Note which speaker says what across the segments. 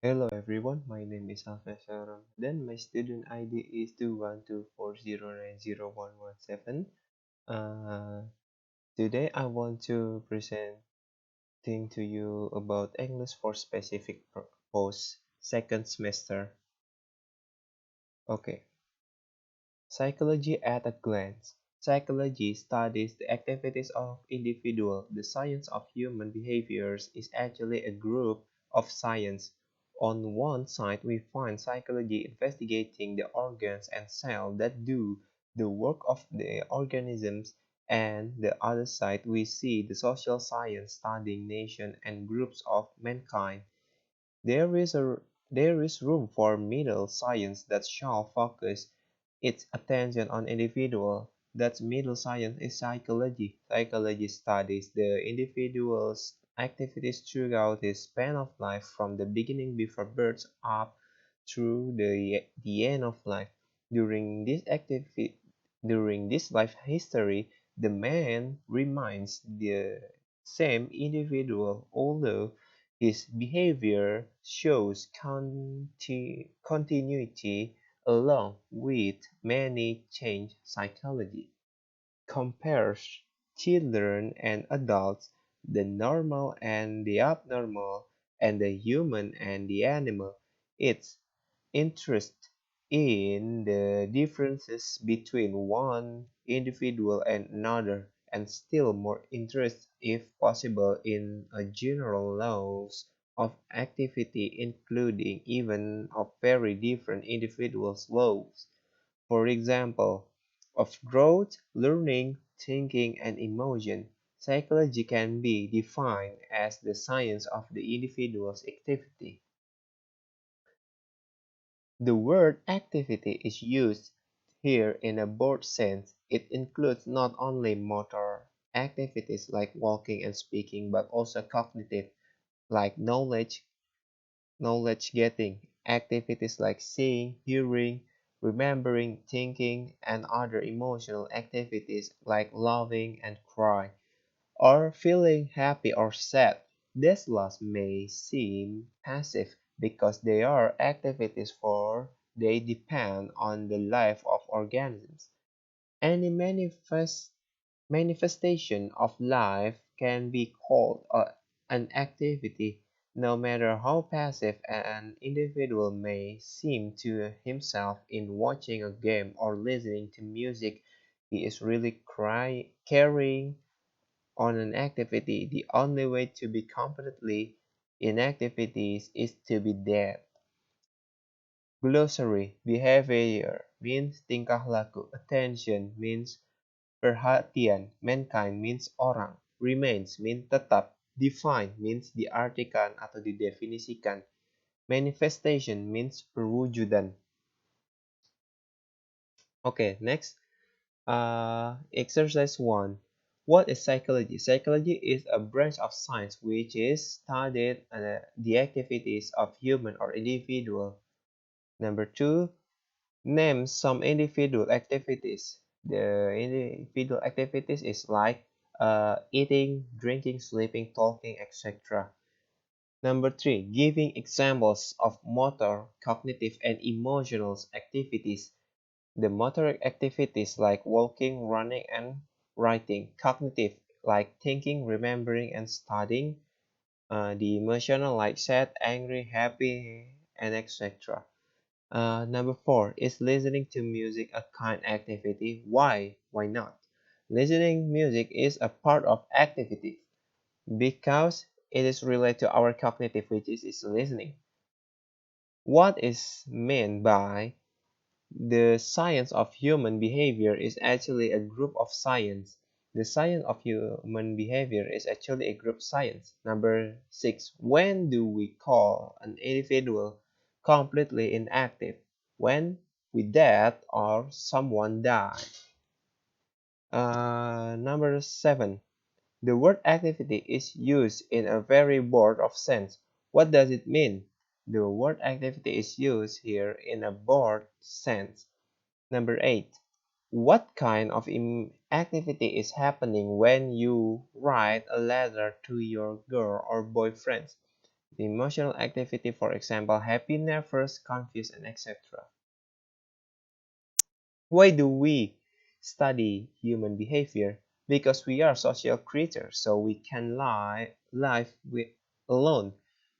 Speaker 1: Hello everyone, my name is Alfredo. Then my student ID is 21240901117. Uh, Today I want to presenting to you about English for specific purpose second semester. Okay. Psychology at a glance. Psychology studies the activities of individuals. The science of human behaviors is actually a group of science. On one side, we find psychology investigating the organs and cells that do the work of the organisms, and the other side, we see the social science studying nations and groups of mankind. There is a there is room for middle science that shall focus its attention on individual. That middle science is psychology. Psychology studies the individual's activities throughout his span of life from the beginning before birth up through the end of life. During this activity during this life history, the man remains the same individual, although his behavior shows continuity along with many change. Psychology compares children and adults, the normal and the abnormal, and the human and the animal. Its interest in the differences between one individual and another, and still more interest, if possible, in a general laws of activity, including even of very different individuals' laws. For example, of growth, learning, thinking, and emotion. Psychology can be defined as the science of the individual's activity. The word activity is used here in a broad sense. It includes not only motor activities like walking and speaking, but also cognitive, like knowledge getting, activities like seeing, hearing, remembering, thinking, and other emotional activities like loving and crying, or feeling happy or sad. These last may seem passive because they are activities for they depend on the life of organisms. Any manifestation of life can be called an activity, no matter how passive an individual may seem to himself in watching a game or listening to music. He is really carrying on an activity. The only way to be completely in activities is to be dead. Glossary behavior means tingkah laku, attention means perhatian, mankind means orang, remains means tetap, define means diartikan atau didefinisikan, manifestation means perwujudan. Okay, next. Exercise 1. What is psychology? Psychology is a branch of science which is studied the activities of human or individual. Number 2. Name some individual activities. The individual activities is like eating, drinking, sleeping, talking, etc. Number 3. Giving examples of motor, cognitive, and emotional activities. The motor activities like walking, running, and writing. Cognitive like thinking, remembering, and studying. The emotional like sad, angry, happy, and etc. Number 4 is listening to music a kind activity. Why? Why not? Listening music is a part of activity because it is related to our cognitive, which is listening. What is meant by the science of human behavior is actually a group of science. The science of human behavior is actually a group science. Number 6. When do we call an individual completely inactive? When we dead or someone die. Number 7. The word activity is used in a very broad of sense. What does it mean? The word activity is used here in a broad sense. Number 8. What kind of activity is happening when you write a letter to your girl or boyfriend? The emotional activity, for example, happy, nervous, confused, and etc. Why do we study human behavior? Because we are social creatures, so we can live with alone.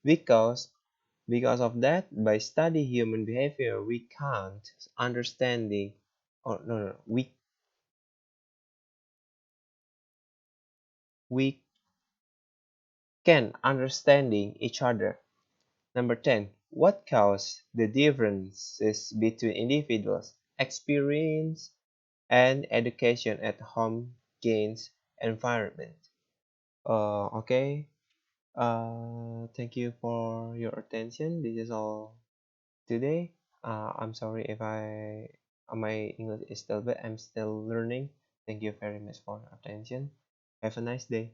Speaker 1: Because because of that, by study human behavior, we can't understanding or no, we can understanding each other. Number 10. What causes the differences between individuals? Experience and education at home gains environment. Okay. Thank you for your attention. This is all today. I'm sorry if my English is still bad. I'm still learning. Thank you very much for your attention. Have a nice day.